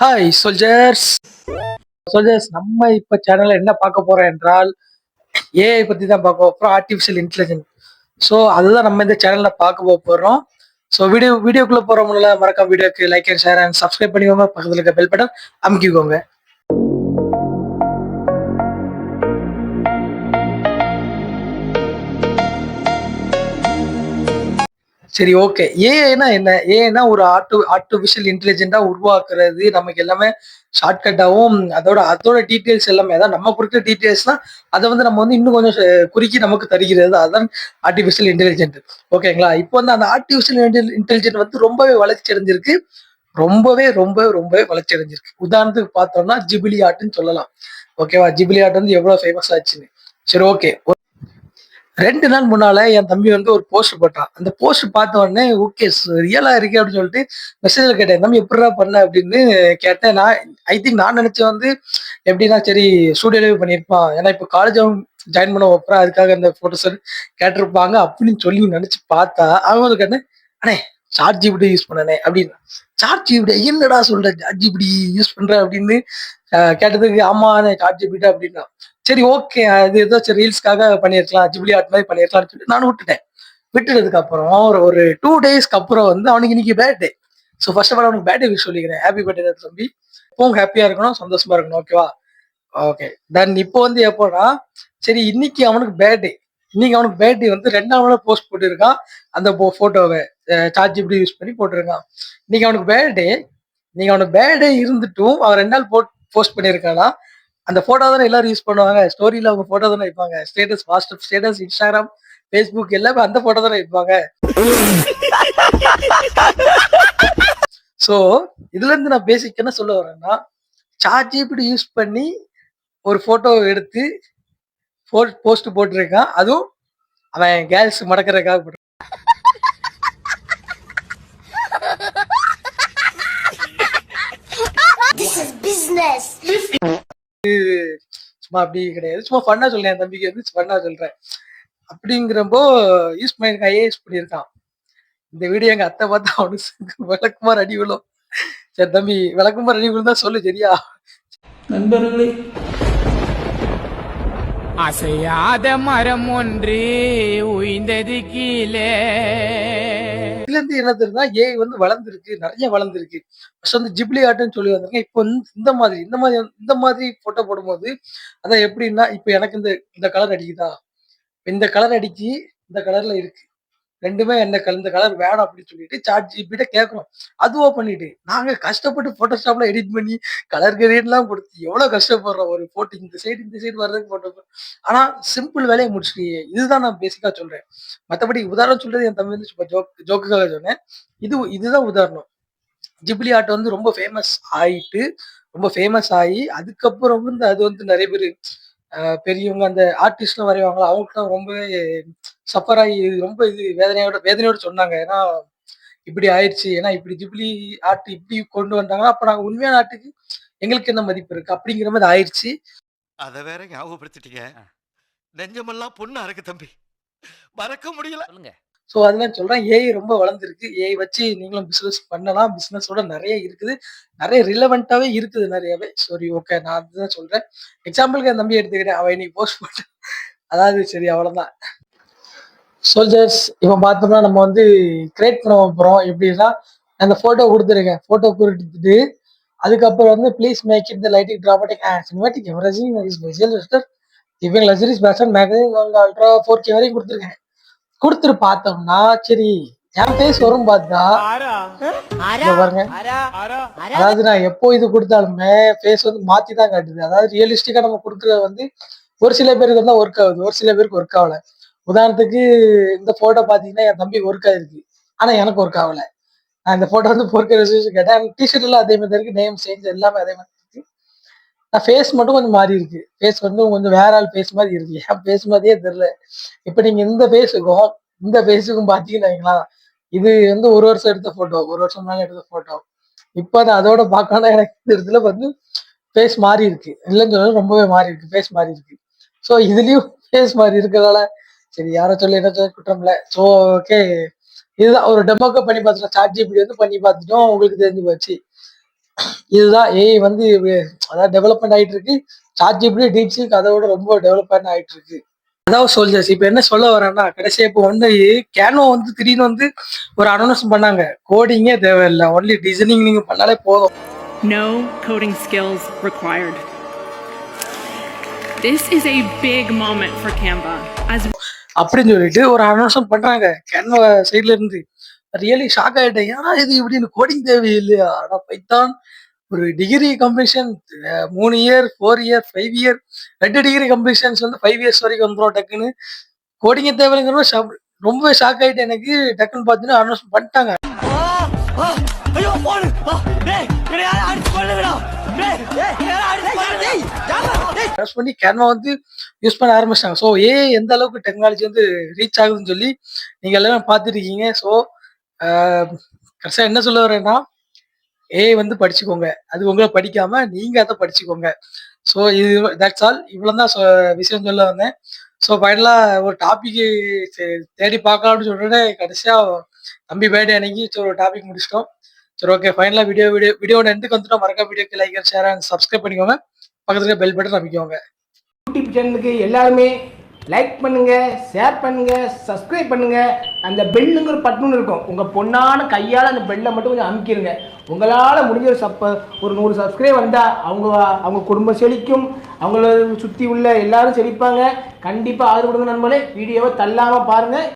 Hi soldiers. நம்ம இப்ப சேனல்ல என்ன பார்க்க போறோம் என்றால் ஏஐ பத்தி தான் பார்க்க போறோம். Artificial intelligence. ஸோ அதுதான் நம்ம இந்த சேனல்ல பார்க்க போறோம். ஸோ வீடியோக்குள்ள போற முன்னால மறக்காம வீடியோக்கு like and share and subscribe பண்ணிக்கோங்க. பக்கத்துல இருக்க பெல் பட்டன் அமுக்கிக்கோங்க. சரி, ஓகே. ஏஐனா என்ன? ஏஐனா ஒரு ஆர்டிஃபிஷியல் இன்டெலிஜென்ட்டா உருவாக்குறது. நமக்கு எல்லாமே ஷார்ட்கட்டாவும் அதோட அதோட டீட்டெயில்ஸ் எல்லாமே அதான் நம்ம குடுக்குற டீட்டெயில்ஸ்னா, அத வந்து நம்ம வந்து இன்னும் கொஞ்சம் குறுக்கி நமக்கு தருகிறது. அதான் ஆர்டிஃபிஷியல் இன்டெலிஜென்ட். ஓகேங்களா? இப்போ வந்து அந்த ஆர்டிஃபிஷியல் இன்டெலிஜென்ட் வந்து ரொம்பவே வளர்ச்சி அடைஞ்சிருக்கு. ரொம்பவே வளர்ச்சி அடைஞ்சிருக்கு. உதாரணத்துக்கு பார்த்தோம்னா, ஜிபிலி ஆர்ட்ன்னு சொல்லலாம். ஓகேவா? ஜிபிலி ஆர்ட் வந்து எவ்வளோ ஃபேமஸ் ஆச்சுன்னு. சரி, ஓகே. 2 நாள் முன்னால என் தம்பி வந்து ஒரு போஸ்ட் போட்டான். அந்த போஸ்ட் பார்த்த உடனே ஓகே ரியலா இருக்கே அப்படின்னு சொல்லிட்டு மெசேஜ்ல கேட்டேன். தம்பி எப்புட்றா பண்ண அப்படின்னு கேட்டேன். நான் நினைச்சேன் வந்து எப்படின்னா சரி ஸ்டூடியோலயே பண்ணியிருப்பான். ஏன்னா இப்போ காலேஜும் ஜாயின் பண்ண வைப்பேன். அதுக்காக அந்த போட்டோஸ் கேட்டிருப்பாங்க அப்படின்னு சொல்லி நினைச்சு பார்த்தா அவன் வந்து கேட்டேன், அண்ணே சாட் ஜிபிடி யூஸ் பண்ணனே அப்படின்னு. சாட் ஜிபிடி என்னடா சொல்ற சாட் ஜிபிடி யூஸ் பண்ற அப்படின்னு கேட்டதுக்கு ஆமா சாட் ஜிபிடி அப்படின்னா. சரி, ஓகே. அது ஏதாச்சும் ரீல்ஸ்க்காக பண்ணியிருக்கலாம். ஜிப்லி ஆர்ட் மாதிரி பண்ணியிருக்கலாம்னு சொல்லிட்டு நானும் விட்டுட்டேன். விட்டுட்டதுக்கு அப்புறம் ஒரு 2 டேஸ்க்கு அப்புறம் வந்து அவனுக்கு இன்னைக்கு birthday. So first of all அவனுக்கு பர்த்டே விஷ் சொல்லிக்கிறேன். ஹாப்பி பர்த்டே தம்பி. எப்பவும் ஹாப்பியா இருக்கணும், சந்தோஷமா இருக்கணும். ஓகேவா? ஓகே. தென் இப்போ வந்து எப்போனா, சரி இன்னைக்கு அவனுக்கு பர்த்டே. இன்னைக்கு அவனுக்கு பர்த்டே வந்து 2ஆம் நாள் போஸ்ட் போட்டிருக்கான். அந்த ஃபோட்டோவ சாட் ஜிபிடி யூஸ் பண்ணி போட்டிருக்கான். இன்னைக்கு அவனுக்கு பர்த்டே. இன்னைக்கு அவனுக்கு பர்த்டே இருந்துட்டும் அவன் 2 நாள் போஸ்ட் பண்ணியிருக்கானா, அந்த ஃபோட்டோ தானே எல்லாரும் யூஸ் பண்ணுவாங்க. ஸ்டோரியில அவங்க ஃபோட்டோ தானே வைப்பாங்க. Status, WhatsApp status, Instagram, Facebook எல்லாமே அந்த ஃபோட்டோ தானே வைப்பாங்க. ஸோ இதுலேருந்து நான் பேசிக் என்ன சொல்ல வரேன்னா, சாட்ஜிபிடி யூஸ் பண்ணி ஒரு ஃபோட்டோ எடுத்து போஸ்ட் போட்டிருக்கான். அதுவும் அவன் கேர்ள்ஸ் மடக்கறதுக்காக போட்டிருக்கான். சும்மா அப்படி கிடையாது. சும்மா ஃபன்னா சொல்றேன். என் தம்பிக்கு வந்து ஃபன்னா சொல்றேன். அப்படிங்கிறப்போ யூஸ் பண்ணியிருக்கான். யூஸ் பண்ணியிருக்கான். இந்த வீடியோ எங்க அத்தை பார்த்தா அவனுக்கு விளக்குமாறு அடி விழும். சரி தம்பி, விளக்குமாறு அடி விழுந்தா சொல்லு சரியா? நண்பர்களே, அசையாத மரம் ஒன்று உய்ந்தது கீழே. இதுல இருந்து என்ன தெரியுதுன்னா, ஏஐ வந்து வளர்ந்துருக்கு, நிறைய வளர்ந்துருக்கு. ஃபர்ஸ்ட் வந்து ஜிப்லி ஆர்ட்ன்னு சொல்லி வந்திருக்கேன். இப்போ வந்து இந்த மாதிரி போட்டோ போடும்போது, அதான் எப்படின்னா, இப்போ எனக்கு இந்த இந்த கலர் அடிக்குதா? இந்த கலர் அடிச்சு இந்த கலர்ல இருக்கு. 2மே என்ன இந்த கலர் வேணும் அப்படின்னு சொல்லிட்டு சாட் ஜிபிட்ட கேட்குறோம். அதுவா பண்ணிட்டு, நாங்க கஷ்டப்பட்டு Photoshopல எடிட் பண்ணி கலர் கிரேட்லாம் கொடுத்து எவ்வளவு கஷ்டப்படுறோம். ஒரு போட்டோ இந்த சைடு வர்றதுக்கு போட்டோ. ஆனா சிம்பிள் வேலையை முடிச்சுட்டு இதுதான் நான் பேசிக்கா சொல்றேன். மத்தபடி உதாரணம் சொல்றது என் தம்பி வந்து சும்மா ஜோக்குக்காக சொன்னேன். இதுதான் உதாரணம். ஜிப்லி ஆர்ட் வந்து ரொம்ப ஃபேமஸ் ஆகி அதுக்கப்புறம் வந்து அது வந்து நிறைய பேர் பெரியவங்க அந்த ஆர்டிஸ்ட்லாம் வரைவாங்களா அவங்களுக்குலாம் ரொம்பவே சஃபர் ஆகி ரொம்ப இது வேதனையோட சொன்னாங்க. ஏன்னா இப்படி ஆயிடுச்சு. ஏன்னா இப்படி ஜிப்லி ஆர்ட் இப்படி கொண்டு வந்தாங்கன்னா அப்ப நாங்க உண்மையான ஆர்ட்டுக்கு எங்களுக்கு என்ன மதிப்பு இருக்கு அப்படிங்கிற மாதிரி ஆயிடுச்சு. அத வேற ஞாபகப்படுத்திட்டீங்க. நெஞ்சமெல்லாம் பொண்ணா இருக்கு தம்பி. மறக்க முடியல. சொல்லுங்க. ஸோ அதெல்லாம் சொல்றேன். ஏஐ ரொம்ப வளர்ந்துருக்கு. ஏஐ வச்சு நீங்களும் பிசினஸ் பண்ணலாம். பிசினஸோட நிறைய இருக்குது. நிறைய ரிலவென்ட்டாவே இருக்குது நிறையவே. சரி, ஓகே. நான் அதுதான் சொல்றேன். எக்ஸாம்பிளுக்கு என் தம்பிய எடுத்துக்கிட்டேன். அவன் இன்னைக்கு போஸ்ட் போட்டான். அதாவது சரி அவ்வளோதான். சோல்ஜர்ஸ் இப்போ பார்த்தோம்னா நம்ம வந்து கிரியேட் பண்ண போறோம். எப்படின்னா அந்த ஃபோட்டோ குடுத்துருக்கேன். ஃபோட்டோ குடுத்துட்டு அதுக்கப்புறம் வந்து please make it the lighting dramatic and cinematic averaging is special restore giving luxuries fashion magazine ultra 4K வரையும் குடுத்துருக்கேன். குடுத்துட்டு பார்த்தோம்னா, சரி என் ஃபேஸ் வரும் பார்த்தா, இங்க பாருங்க. அதாவது நான் எப்போ இது குடுத்தாலுமே ஃபேஸ் வந்து மாத்தி தான் காட்டுது. அதாவது ரியலிஸ்டிக்கா நம்ம குடுக்குறது வந்து ஒரு சில பேருக்கு வந்து ஒர்க் ஆகுது. ஒரு சில பேருக்கு ஒர்க் ஆகல. உதாரணத்துக்கு இந்த ஃபோட்டோ பார்த்தீங்கன்னா, என் தம்பிக்கு ஒர்க் ஆயிருக்கு. ஆனா எனக்கு ஒர்க் ஆகல. நான் இந்த ஃபோட்டோ வந்து 4K ரெசல்யூஷன் கேட்டேன். டீ ஷர்ட் எல்லாம் அதே மாதிரி இருக்கு. நேம் சேஞ்ச் எல்லாமே அதே மாதிரி இருக்கு. ஃபேஸ் மட்டும் கொஞ்சம் மாறி இருக்கு. ஃபேஸ் வந்து கொஞ்சம் வேற ஆள் ஃபேஸ் மாதிரி இருக்கு. என் ஃபேஸ் மாதிரியே தெரியல. இப்ப நீங்க இந்த ஃபேஸுக்கும் பார்த்தீங்கன்னு வைங்களேன், இது வந்து 1 வருஷம் எடுத்த ஃபோட்டோ. 1 வருஷம் முன்னால எடுத்த ஃபோட்டோ. இப்ப அத அதோட பார்க்கணும்னா எனக்கு இந்த இடத்துல வந்து ஃபேஸ் மாறி இருக்கு. இல்லன்னு சொல்லல ரொம்பவே மாறி இருக்கு. ஃபேஸ் மாறி இருக்கு. ஸோ இதுலயும் ஃபேஸ் மாறி இருக்கிறதால, சரி யார சொல்லி என்ன சொல்லி குற்றம் இல்ல. So okay. இதுதான் ஒரு டெமோக்கு பண்ணி பார்த்துட்டோம். சாட் ஜிபிடி வந்து பண்ணி பார்த்துட்டோம். உங்களுக்கு தெரிஞ்சு போச்சு. இதுதான் ஏஐ வந்து அதாவது டெவலப்மெண்ட் ஆயிட்டு இருக்கு. ChatGPT, DeepSeek அதோட ரொம்ப டெவலப்மெண்ட் ஆயிட்டு இருக்கு. அதாவது சோல்ஜர்ஸ் இப்ப என்ன சொல்ல வரேன்னா, கடைசியா இப்போ வந்து கேனோ வந்து திடீர்னு வந்து ஒரு அனௌன்ஸ் பண்ணாங்க. கோடிங்கே தேவையில்ல. ஒன்லி டிசைனிங் நீங்க பண்ணாலே போதும். No coding skills required. This is a big moment for Canva. As அப்படின்னு சொல்லிட்டு ஒரு அனௌன்ஸ்மெண்ட் பண்றாங்க கேன்வா சைட்ல இருந்து. ரியலி ஷாக் ஆயிட்டேன். ஏன்னா இது இப்படின்னு கோடிங் தேவையில்லையா? ஆனா பைத்தான் ஒரு degree completion 3 year, 4 year, 5 year 2 degree completions வந்து 5 இயர்ஸ் வரைக்கும் வந்துரும் டக்குன்னு. கோடிங்கே தேவையில்லைங்கிறப்ப ரொம்ப ஷாக் ஆயிட்டு எனக்கு. டக்குன்னு பார்த்தீங்கன்னா அனௌன்ஸ் பண்ணிட்டாங்க. ஐயோ போடு டேய் என்னை யாரை அடிச்சு கொல்லுங்கடா டேய் என்னை அடிச்சு கொல்லுங்கடா அனௌன்ஸ் பண்ணி கேன்வா வந்து யூஸ் பண்ண ஆரம்பிச்சிட்டாங்க. ஸோ ஏஐ எந்த அளவுக்கு டெக்னாலஜி வந்து ரீச் ஆகுதுன்னு சொல்லி நீங்க எல்லாமே பார்த்துருக்கீங்க. ஸோ கடைசியா என்ன சொல்ல வரேன்னா, ஏஐ வந்து படிச்சுக்கோங்க. அது உங்கள படிக்காம நீங்க அத படிச்சுக்கோங்க. ஸோ இது தட்ஸ் ஆல். இவ்வளவு தான் விஷயம் சொல்ல வந்தேன். ஸோ ஃபைனலா ஒரு டாபிக் தேடி பார்க்கலாம்னு சொல்லிட்டு கடைசியா தம்பி பர்த்டே அன்னைக்கு சரி ஒரு டாபிக் முடிச்சிட்டோம். சரி ஓகே ஃபைனலா வீடியோட எண்டுக்கு வந்துட்டோம். மறக்காம வீடியோக்கு லைக், ஷேர் அண்ட் சப்ஸ்கிரைப் பண்ணிக்கோங்க. பக்கத்துல பெல் பட்டன் அமைக்கோங்க. யூடியூப் சேனலுக்கு எல்லாருமே லைக் பண்ணுங்க, ஷேர் பண்ணுங்க, சப்ஸ்கிரைப் பண்ணுங்க. அந்த பெல்லுங்கிற பட்டன் இருக்கும், உங்க பொண்ணான கையால் அந்த பெல்லை மட்டும் கொஞ்சம் அமுக்கிடுங்க. உங்களால் முடிஞ்ச ஒரு 100 சப்ஸ்கிரைப் வந்தால் அவங்க குடும்பம் செழிக்கும், அவங்கள சுற்றி உள்ள எல்லாரும் செழிப்பாங்க. கண்டிப்பாக ஆதரவு கொடுங்க நண்பர்களே. வீடியோவை தள்ளாமல் பாருங்கள்.